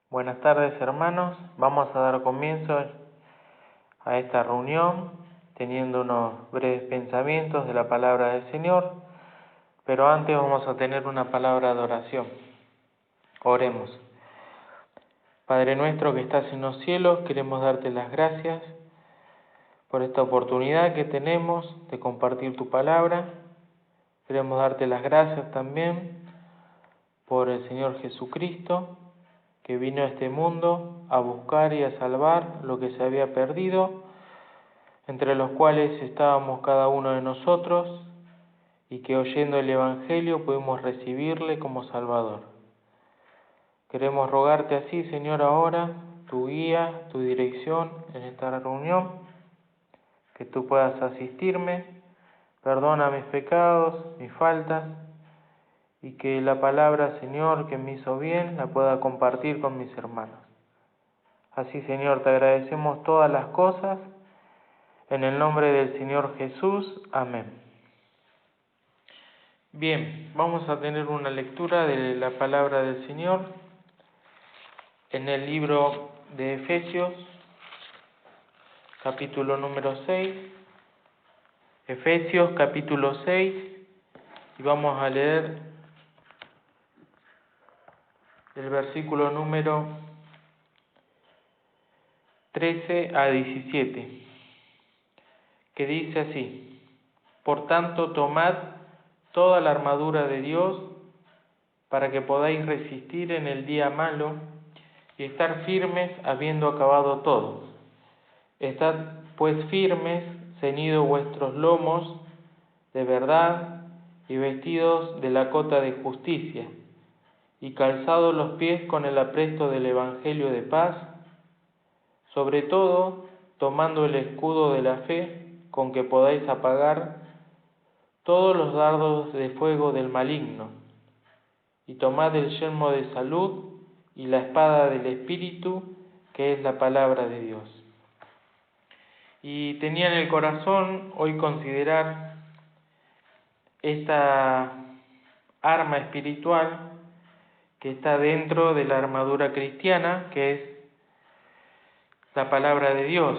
Buenas tardes, hermanos. Vamos a dar comienzo a esta reunión teniendo unos breves pensamientos de la palabra del Señor, pero antes vamos a tener una palabra de oración. Oremos. Padre nuestro que estás en los cielos, queremos darte las gracias por esta oportunidad que tenemos de compartir tu palabra. Queremos darte las gracias también por el Señor Jesucristo, que vino a este mundo a buscar y a salvar lo que se había perdido, entre los cuales estábamos cada uno de nosotros, y que oyendo el Evangelio pudimos recibirle como Salvador. Queremos rogarte así, Señor, ahora, tu guía, tu dirección en esta reunión, que tú puedas asistirme, perdona mis pecados, mis faltas, y que la palabra, Señor, que me hizo bien, la pueda compartir con mis hermanos. Así, Señor, te agradecemos todas las cosas, en el nombre del Señor Jesús. Amén. Bien, vamos a tener una lectura de la palabra del Señor en el libro de Efesios, capítulo número 6. Efesios, capítulo 6, y vamos a leer el versículo número 13 a 17, que dice así: Por tanto, tomad toda la armadura de Dios, para que podáis resistir en el día malo, y estar firmes habiendo acabado todo. Estad pues firmes, ceñidos vuestros lomos de verdad, y vestidos de la cota de justicia, y calzados los pies con el apresto del Evangelio de paz, sobre todo tomando el escudo de la fe, con que podáis apagar todos los dardos de fuego del maligno, y tomad el yelmo de salud y la espada del Espíritu, que es la palabra de Dios. Y tenía en el corazón hoy considerar esta arma espiritual que está dentro de la armadura cristiana, que es la palabra de Dios.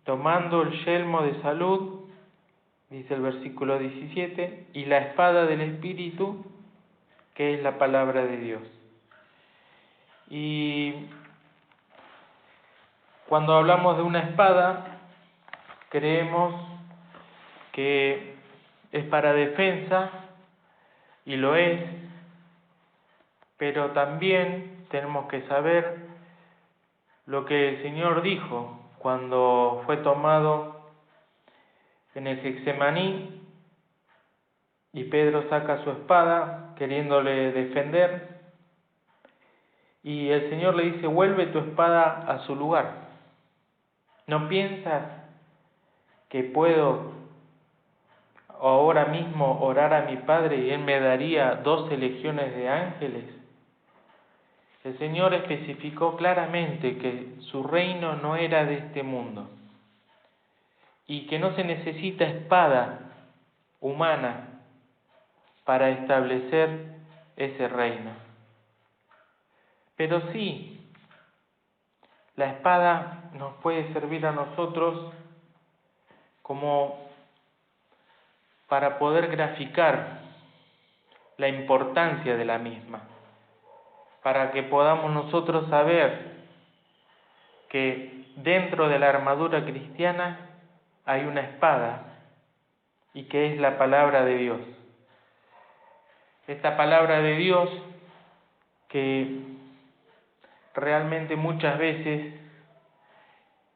Tomando el yelmo de salud, dice el versículo 17, y la espada del Espíritu, que es la palabra de Dios. Y cuando hablamos de una espada, creemos que es para defensa, y lo es, pero también tenemos que saber lo que el Señor dijo cuando fue tomado en el Getsemaní y Pedro saca su espada queriéndole defender, y el Señor le dice: vuelve tu espada a su lugar. ¿No piensas que puedo ahora mismo orar a mi Padre y Él me daría 12 legiones de ángeles? El Señor especificó claramente que su reino no era de este mundo y que no se necesita espada humana para establecer ese reino. Pero sí, la espada nos puede servir a nosotros como para poder graficar la importancia de la misma, para que podamos nosotros saber que dentro de la armadura cristiana hay una espada y que es la palabra de Dios. Esta palabra de Dios que realmente muchas veces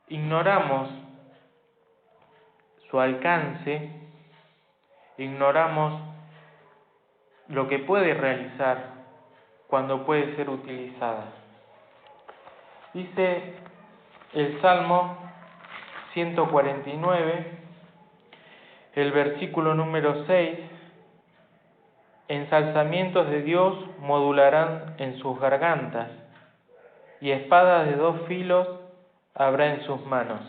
ignoramos su alcance, ignoramos lo que puede realizar cuando puede ser utilizada. Dice el Salmo 149, el versículo número 6, ensalzamientos de Dios modularán en sus gargantas, y espadas de 2 filos habrá en sus manos.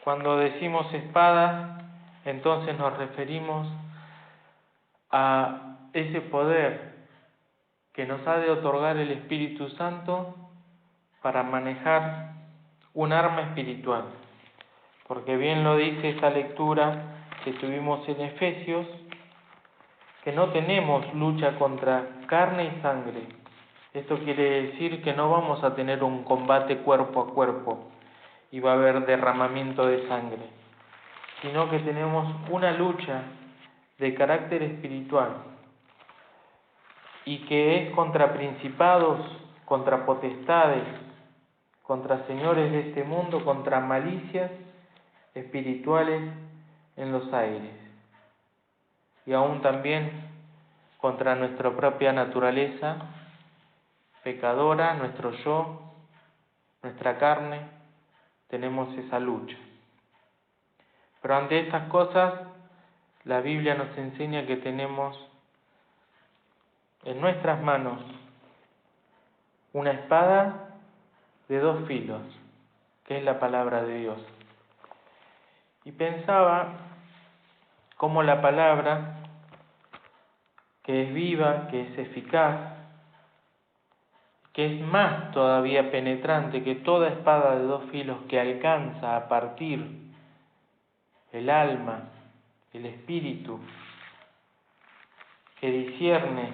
Cuando decimos espada, entonces nos referimos a ese poder que nos ha de otorgar el Espíritu Santo para manejar un arma espiritual. Porque bien lo dice esta lectura que tuvimos en Efesios, que no tenemos lucha contra carne y sangre. Esto quiere decir que no vamos a tener un combate cuerpo a cuerpo y va a haber derramamiento de sangre, sino que tenemos una lucha de carácter espiritual y que es contra principados, contra potestades, contra señores de este mundo, contra malicias espirituales en los aires y aún también contra nuestra propia naturaleza pecadora, nuestro yo, nuestra carne. Tenemos esa lucha. Pero ante estas cosas, la Biblia nos enseña que tenemos en nuestras manos una espada de 2 filos, que es la palabra de Dios. Y pensaba cómo la palabra, que es viva, que es eficaz, que es más todavía penetrante que toda espada de 2 filos, que alcanza a partir el alma, el espíritu, que discierne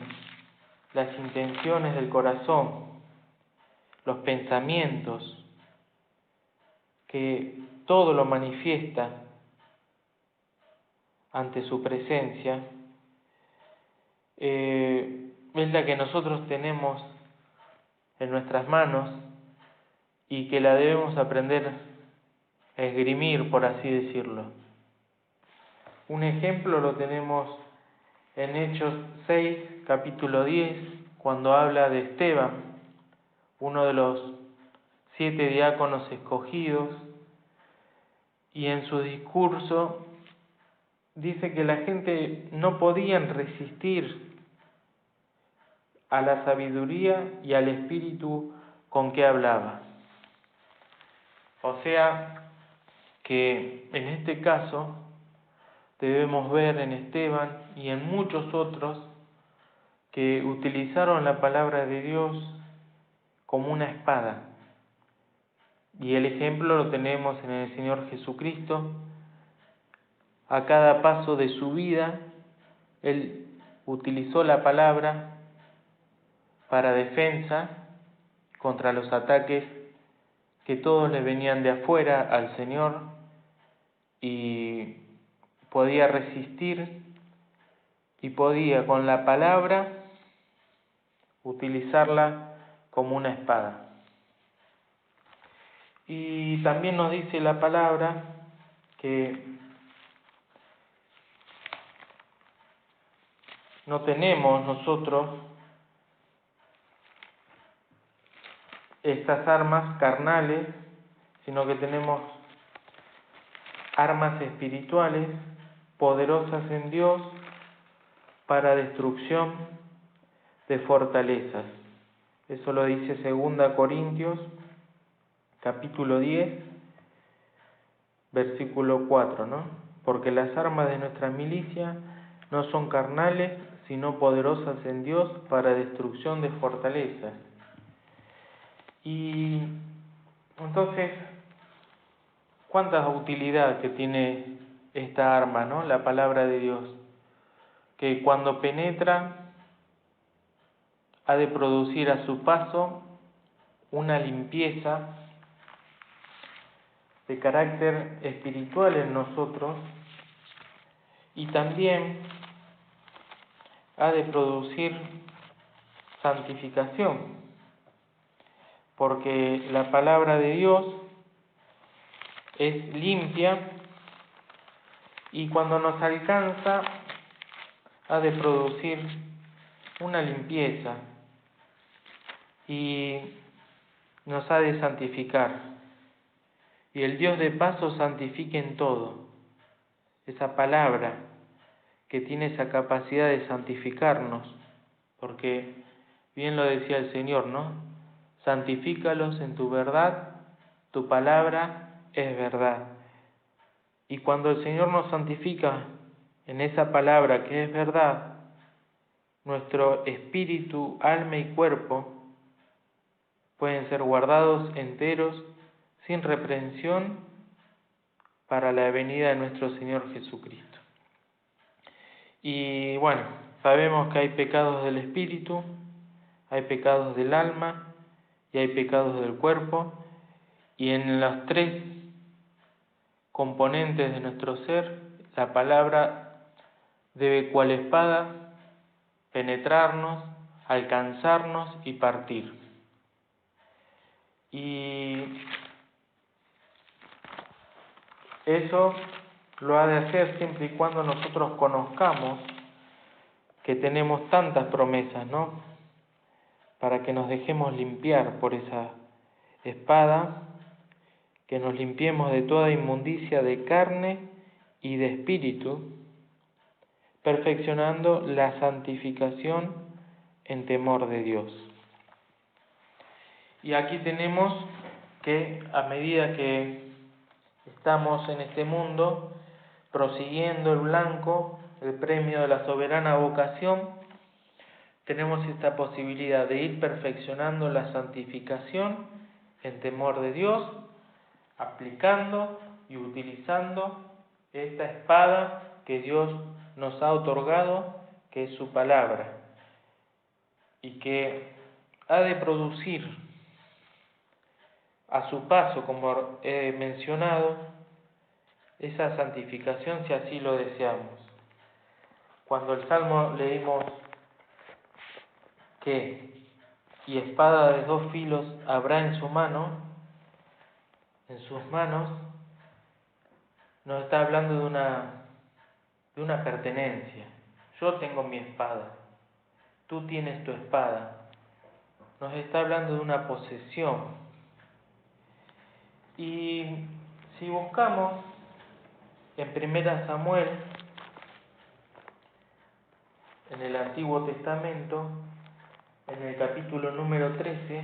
las intenciones del corazón, los pensamientos, que todo lo manifiesta ante su presencia, es la que nosotros tenemos en nuestras manos y que la debemos aprender a esgrimir, por así decirlo. Un ejemplo lo tenemos en Hechos 6, capítulo 10, cuando habla de Esteban, uno de los 7 diáconos escogidos, y en su discurso dice que la gente no podían resistir a la sabiduría y al espíritu con que hablaba. O sea, que en este caso debemos ver en Esteban y en muchos otros que utilizaron la palabra de Dios como una espada. Y el ejemplo lo tenemos en el Señor Jesucristo. A cada paso de su vida, Él utilizó la palabra para defensa contra los ataques que todos le venían de afuera al Señor, y podía resistir y podía con la palabra utilizarla como una espada. Y también nos dice la palabra que no tenemos nosotros estas armas carnales, sino que tenemos armas espirituales poderosas en Dios para destrucción de fortalezas. Eso lo dice 2 Corintios, capítulo 10, versículo 4, ¿no? Porque las armas de nuestra milicia no son carnales, sino poderosas en Dios para destrucción de fortalezas. Y entonces, ¿cuánta utilidad que tiene esta arma, ¿no? La palabra de Dios, que cuando penetra ha de producir a su paso una limpieza de carácter espiritual en nosotros, y también ha de producir santificación, porque la palabra de Dios es limpia y cuando nos alcanza ha de producir una limpieza y nos ha de santificar. Y el Dios de paz os santifique en todo. Esa palabra que tiene esa capacidad de santificarnos, porque bien lo decía el Señor, ¿no? Santifícalos en tu verdad, tu palabra es verdad. Y cuando el Señor nos santifica en esa palabra que es verdad, nuestro espíritu, alma y cuerpo pueden ser guardados enteros, sin reprensión, para la venida de nuestro Señor Jesucristo. Y bueno, sabemos que hay pecados del espíritu, hay pecados del alma y hay pecados del cuerpo, y en los tres componentes de nuestro ser, la palabra debe cual espada penetrarnos, alcanzarnos y partir. Y eso lo ha de hacer siempre y cuando nosotros conozcamos que tenemos tantas promesas, ¿no? Para que nos dejemos limpiar por esa espada, que nos limpiemos de toda inmundicia de carne y de espíritu, perfeccionando la santificación en temor de Dios. Y aquí tenemos que a medida que estamos en este mundo, prosiguiendo el blanco, el premio de la soberana vocación, tenemos esta posibilidad de ir perfeccionando la santificación en temor de Dios, aplicando y utilizando esta espada que Dios nos ha otorgado, que es su palabra, y que ha de producir a su paso, como he mencionado, esa santificación si así lo deseamos. Cuando el Salmo leímos que y espada de dos filos habrá en su mano, en sus manos, nos está hablando de una pertenencia. Yo tengo mi espada, tú tienes tu espada. Nos está hablando de una posesión. Y si buscamos en 1 Samuel, en el Antiguo Testamento, en el capítulo número 13,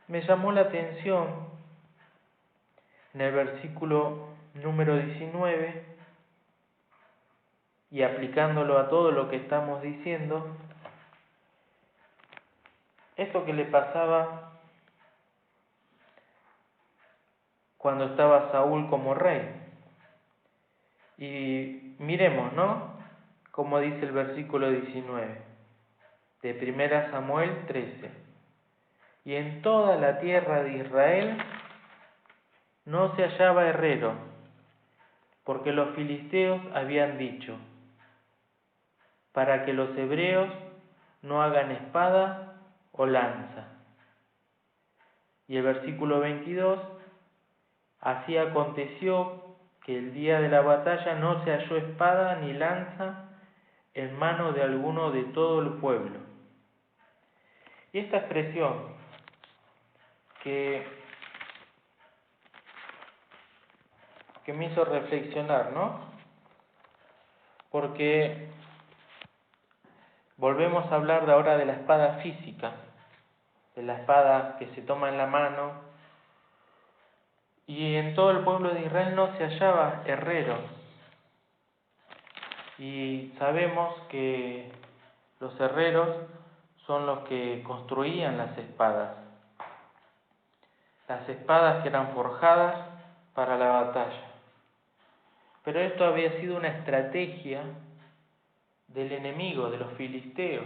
me llamó la atención en el versículo número 19, y aplicándolo a todo lo que estamos diciendo, esto que le pasaba cuando estaba Saúl como rey. Y miremos, ¿no? Como dice el versículo 19 de 1 Samuel 13. Y en toda la tierra de Israel no se hallaba herrero, porque los filisteos habían dicho, para que los hebreos no hagan espada o lanza. Y el versículo 22, así aconteció que el día de la batalla no se halló espada ni lanza en mano de alguno de todo el pueblo. Y esta expresión que me hizo reflexionar, ¿no? Porque volvemos a hablar de ahora de la espada física, de la espada que se toma en la mano, y en todo el pueblo de Israel no se hallaba herrero. Y sabemos que los herreros son los que construían las espadas que eran forjadas para la batalla. Pero esto había sido una estrategia del enemigo, de los filisteos,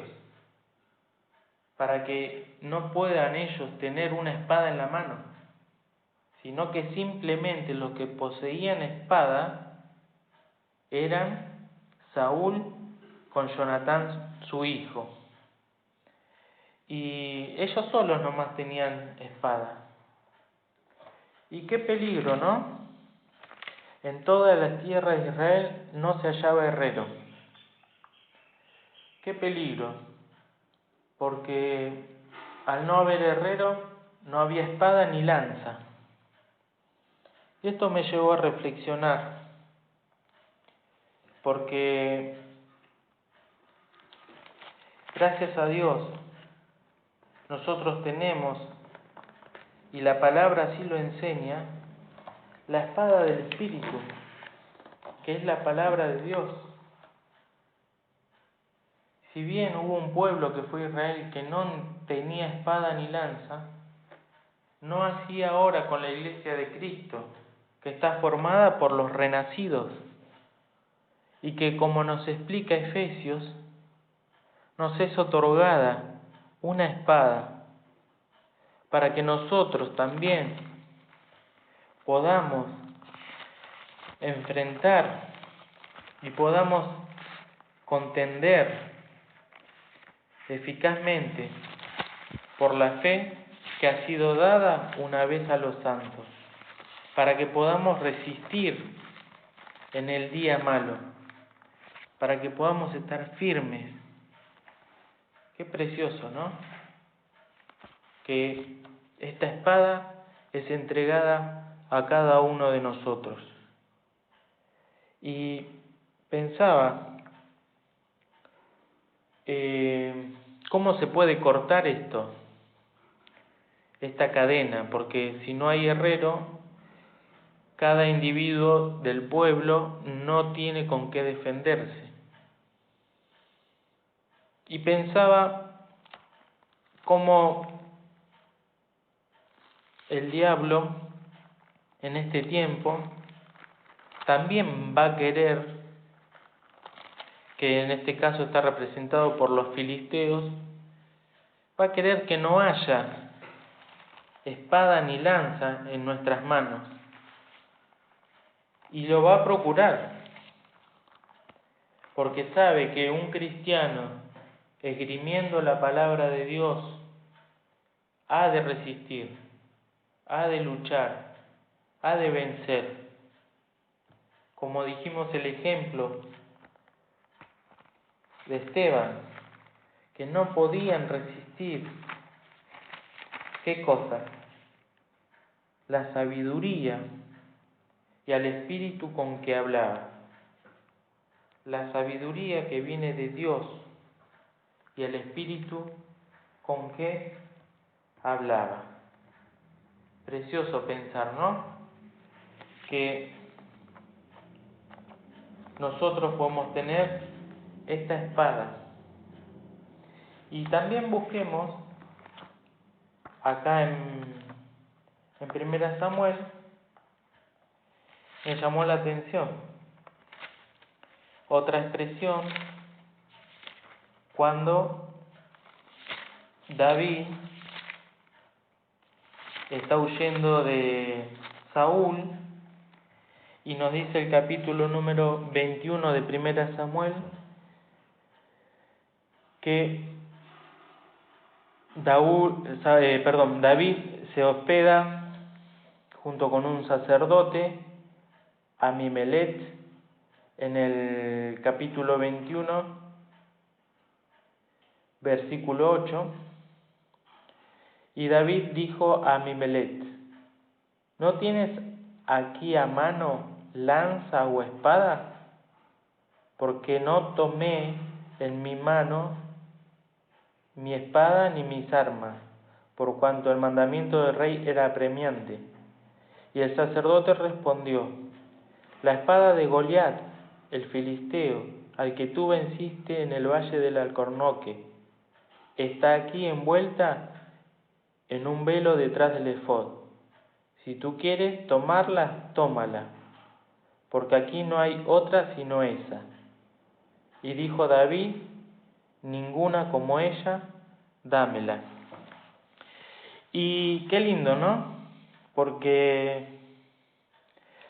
para que no puedan ellos tener una espada en la mano, sino que simplemente los que poseían espada eran Saúl con Jonatán su hijo. Y ellos solos nomás tenían espada. Y qué peligro, ¿no? En toda la tierra de Israel no se hallaba herrero. Qué peligro, porque al no haber herrero no había espada ni lanza. Y esto me llevó a reflexionar, porque gracias a Dios nosotros tenemos, y la palabra así lo enseña, la espada del Espíritu, que es la palabra de Dios. si bien hubo un pueblo que fue Israel que no tenía espada ni lanza, no así ahora con la iglesia de Cristo, que está formada por los renacidos, y que, como nos explica Efesios, nos es otorgada una espada para que nosotros también podamos enfrentar y podamos contender eficazmente por la fe que ha sido dada una vez a los santos, para que podamos resistir en el día malo, para que podamos estar firmes. Qué precioso, ¿no? Que esta espada es entregada a cada uno de nosotros. Y pensaba, ¿cómo se puede cortar esta cadena? Porque si no hay herrero, cada individuo del pueblo no tiene con qué defenderse. Y pensaba cómo el diablo en este tiempo también va a querer, que en este caso está representado por los filisteos, va a querer que no haya espada ni lanza en nuestras manos. Y lo va a procurar, porque sabe que un cristiano, esgrimiendo la palabra de Dios, ha de resistir, ha de luchar, ha de vencer. Como dijimos el ejemplo de Esteban, que no podían resistir. ¿Qué cosa? La sabiduría y al espíritu con que hablaba. La sabiduría que viene de Dios y el espíritu con que hablaba. Precioso pensar, ¿no? Que nosotros podemos tener esta espada. Y también busquemos acá en 1 Samuel, me llamó la atención otra expresión cuando David está huyendo de Saúl, y nos dice el capítulo número 21 de 1 Samuel que David se hospeda junto con un sacerdote, Amimelet, en el capítulo 21, versículo 8, y David dijo a Amimelet: ¿no tienes aquí a mano lanza o espada? Porque no tomé en mi mano mi espada ni mis armas, por cuanto el mandamiento del rey era apremiante. Y el sacerdote respondió: la espada de Goliat, el filisteo, al que tú venciste en el valle del Alcornoque, está aquí envuelta en un velo detrás del efod. Si tú quieres tomarla, tómala, porque aquí no hay otra sino esa. Y dijo David: ninguna como ella, dámela. Y qué lindo, ¿no? Porque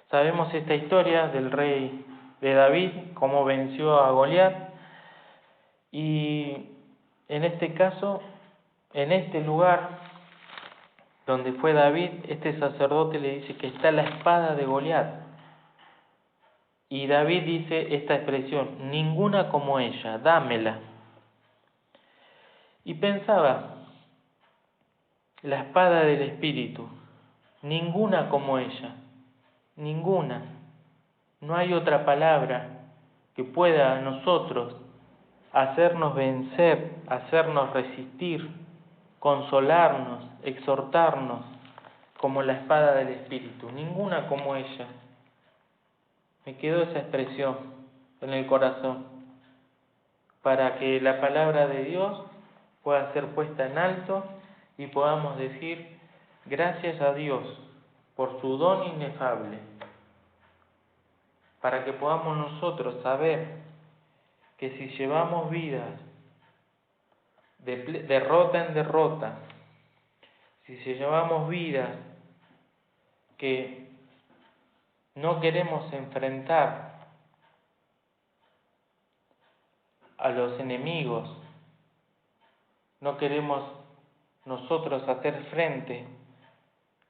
sabemos esta historia del rey de David, cómo venció a Goliat, y en este caso, en este lugar donde fue David, este sacerdote le dice que está la espada de Goliat. Y David dice esta expresión: ninguna como ella, dámela. Y pensaba, la espada del Espíritu, ninguna como ella, ninguna. No hay otra palabra que pueda a nosotros hacernos vencer, hacernos resistir, consolarnos, exhortarnos, como la espada del Espíritu, ninguna como ella. Me quedó esa expresión en el corazón, para que la palabra de Dios pueda ser puesta en alto y podamos decir gracias a Dios por su don inefable, para que podamos nosotros saber que si llevamos vidas de derrota en derrota, si llevamos vidas que no queremos enfrentar a los enemigos, no queremos nosotros hacer frente,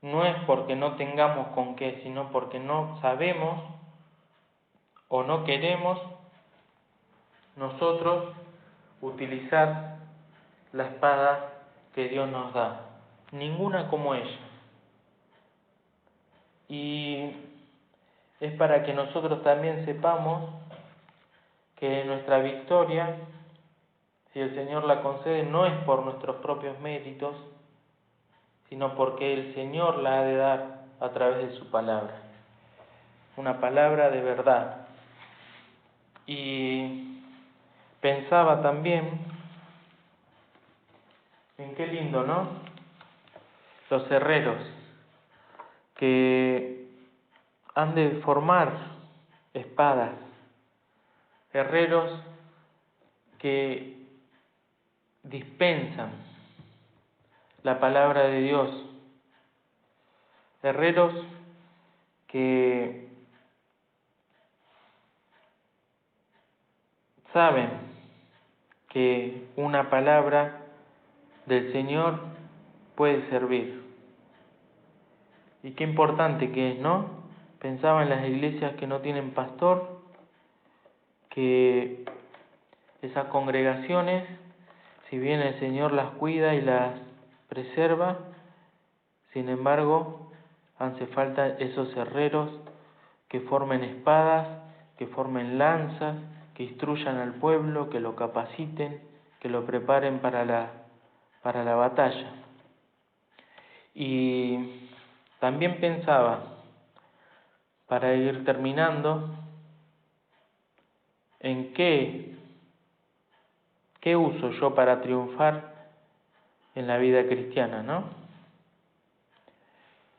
no es porque no tengamos con qué, sino porque no sabemos o no queremos nosotros utilizar la espada que Dios nos da, ninguna como ella. Y es para que nosotros también sepamos que nuestra victoria, si el Señor la concede, no es por nuestros propios méritos, sino porque el Señor la ha de dar a través de su palabra, una palabra de verdad. Y pensaba también en qué lindo, ¿no? Los herreros que han de formar espadas, herreros que dispensan la palabra de Dios, herreros que saben que una palabra del Señor puede servir. Y qué importante que es, ¿no? Pensaba en las iglesias que no tienen pastor, que esas congregaciones, si bien el Señor las cuida y las preserva, sin embargo, hace falta esos herreros que formen espadas, que formen lanzas, que instruyan al pueblo, que lo capaciten, que lo preparen para la batalla. Y también pensaba, para ir terminando, en qué uso yo para triunfar en la vida cristiana, ¿no?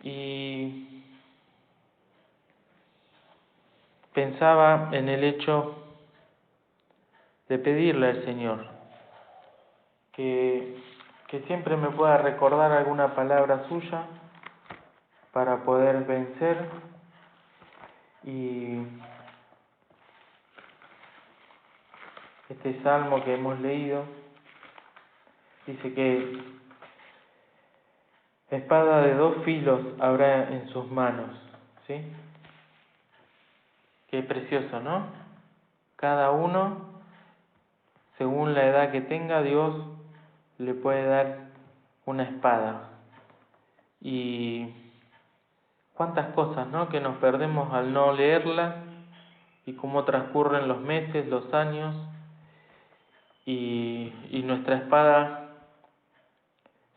Y pensaba en el hecho de pedirle al Señor que siempre me pueda recordar alguna palabra suya para poder vencer. Y este salmo que hemos leído dice que espada de 2 filos habrá en sus manos, ¿sí? Qué precioso, ¿no? Cada uno, según la edad que tenga, Dios le puede dar una espada. Y cuántas cosas, ¿no?, que nos perdemos al no leerla, y cómo transcurren los meses, los años, y nuestra espada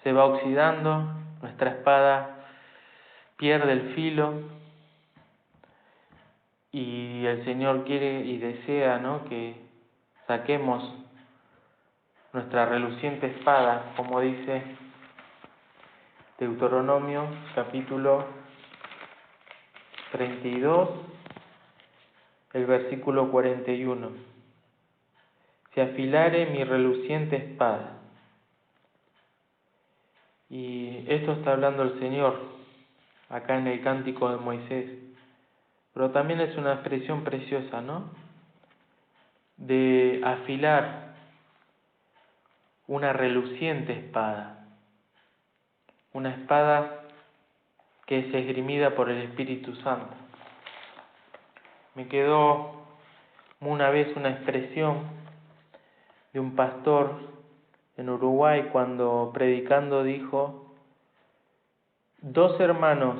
se va oxidando, nuestra espada pierde el filo, y el Señor quiere y desea, ¿no?, que saquemos nuestra reluciente espada, como dice Deuteronomio capítulo 32, el versículo 41. Si afilare mi reluciente espada. Y esto está hablando el Señor acá en el cántico de Moisés. Pero también es una expresión preciosa, ¿no?, de afilar una reluciente espada. Una espada que es esgrimida por el Espíritu Santo. Me quedó una vez una expresión de un pastor en Uruguay cuando predicando dijo: 2 hermanos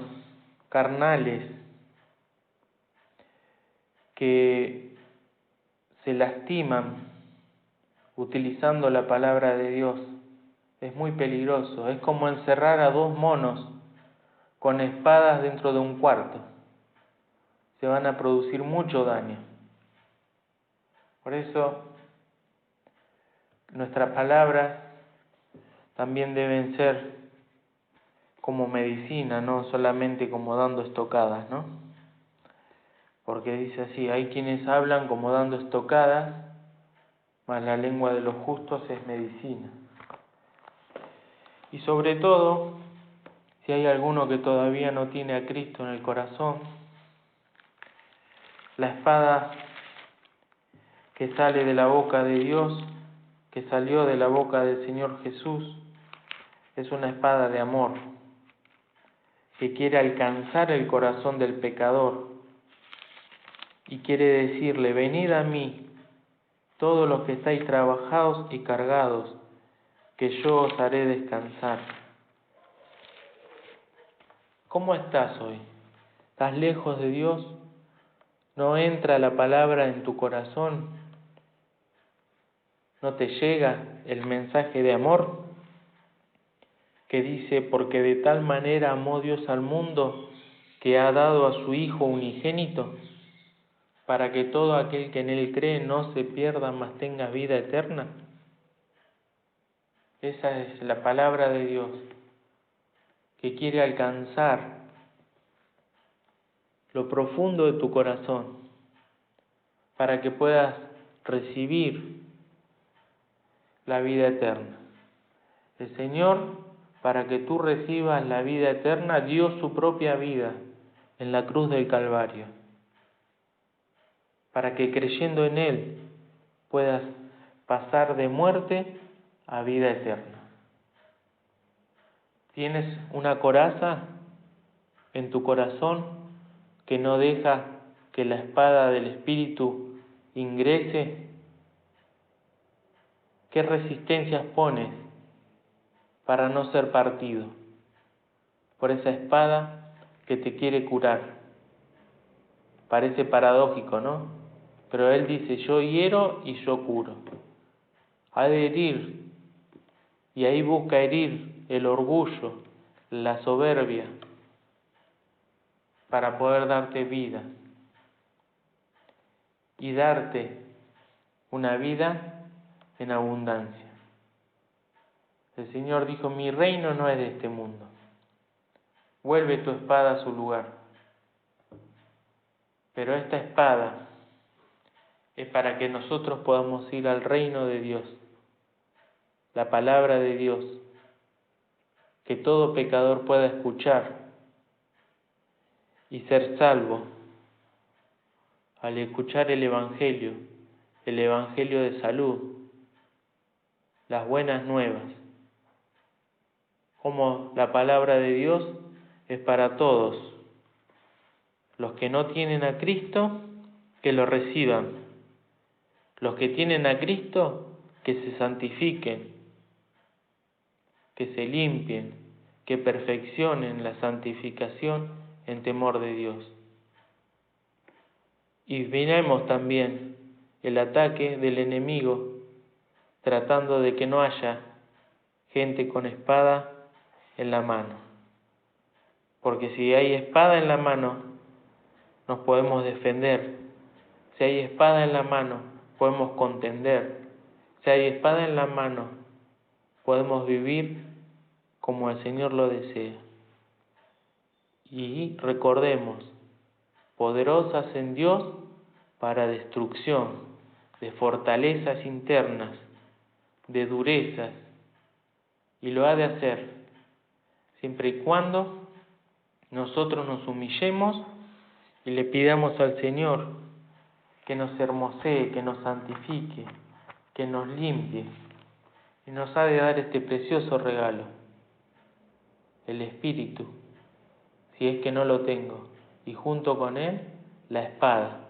carnales que se lastiman utilizando la palabra de Dios es muy peligroso. Es como encerrar a 2 monos con espadas dentro de un cuarto. Se van a producir mucho daño. Por eso nuestras palabras también deben ser como medicina, no solamente como dando estocadas, ¿no? Porque dice así, hay quienes hablan como dando estocadas, mas la lengua de los justos es medicina. Y sobre todo, si hay alguno que todavía no tiene a Cristo en el corazón, la espada que sale de la boca de Dios, que salió de la boca del Señor Jesús, es una espada de amor, que quiere alcanzar el corazón del pecador y quiere decirle, venid a mí, todos los que estáis trabajados y cargados, que yo os haré descansar. ¿Cómo estás hoy? ¿Estás lejos de Dios? ¿No entra la palabra en tu corazón? ¿No te llega el mensaje de amor que dice, porque de tal manera amó Dios al mundo que ha dado a su Hijo unigénito, para que todo aquel que en Él cree no se pierda, mas tenga vida eterna? Esa es la palabra de Dios, que quiere alcanzar lo profundo de tu corazón, para que puedas recibir la vida eterna. El Señor, para que tú recibas la vida eterna, dio su propia vida en la cruz del Calvario, para que creyendo en Él puedas pasar de muerte a vida eterna. ¿Tienes una coraza en tu corazón que no deja que la espada del Espíritu ingrese? ¿Qué resistencias pones para no ser partido por esa espada que te quiere curar? Parece paradójico, ¿no? Pero Él dice, yo hiero y yo curo. Ha de herir, y ahí busca herir el orgullo, la soberbia, para poder darte vida y darte una vida en abundancia. El Señor dijo, mi reino no es de este mundo. Vuelve tu espada a su lugar. Pero esta espada es para que nosotros podamos ir al reino de Dios, la palabra de Dios, que todo pecador pueda escuchar y ser salvo al escuchar el Evangelio de salud, las buenas nuevas, como la palabra de Dios es para todos. Los que no tienen a Cristo, que lo reciban. Los que tienen a Cristo, que se santifiquen, que se limpien, que perfeccionen la santificación en temor de Dios. Y miremos también el ataque del enemigo, tratando de que no haya gente con espada en la mano. Porque si hay espada en la mano, nos podemos defender. Si hay espada en la mano, podemos contender. Si hay espada en la mano, podemos vivir como el Señor lo desea. Y recordemos, poderosas en Dios para destrucción de fortalezas internas, de durezas, y lo ha de hacer siempre y cuando nosotros nos humillemos y le pidamos al Señor que nos hermosee, que nos santifique, que nos limpie, y nos ha de dar este precioso regalo, el Espíritu, si es que no lo tengo, y junto con él, la espada.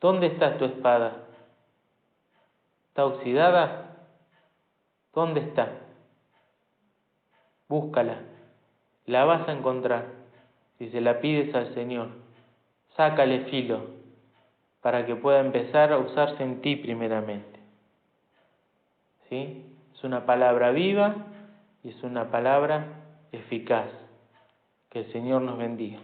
¿Dónde está tu espada? ¿Está oxidada? ¿Dónde está? Búscala, la vas a encontrar, si se la pides al Señor. Sácale filo, para que pueda empezar a usarse en ti primeramente. ¿Sí? Es una palabra viva y es una palabra eficaz. Que el Señor nos bendiga.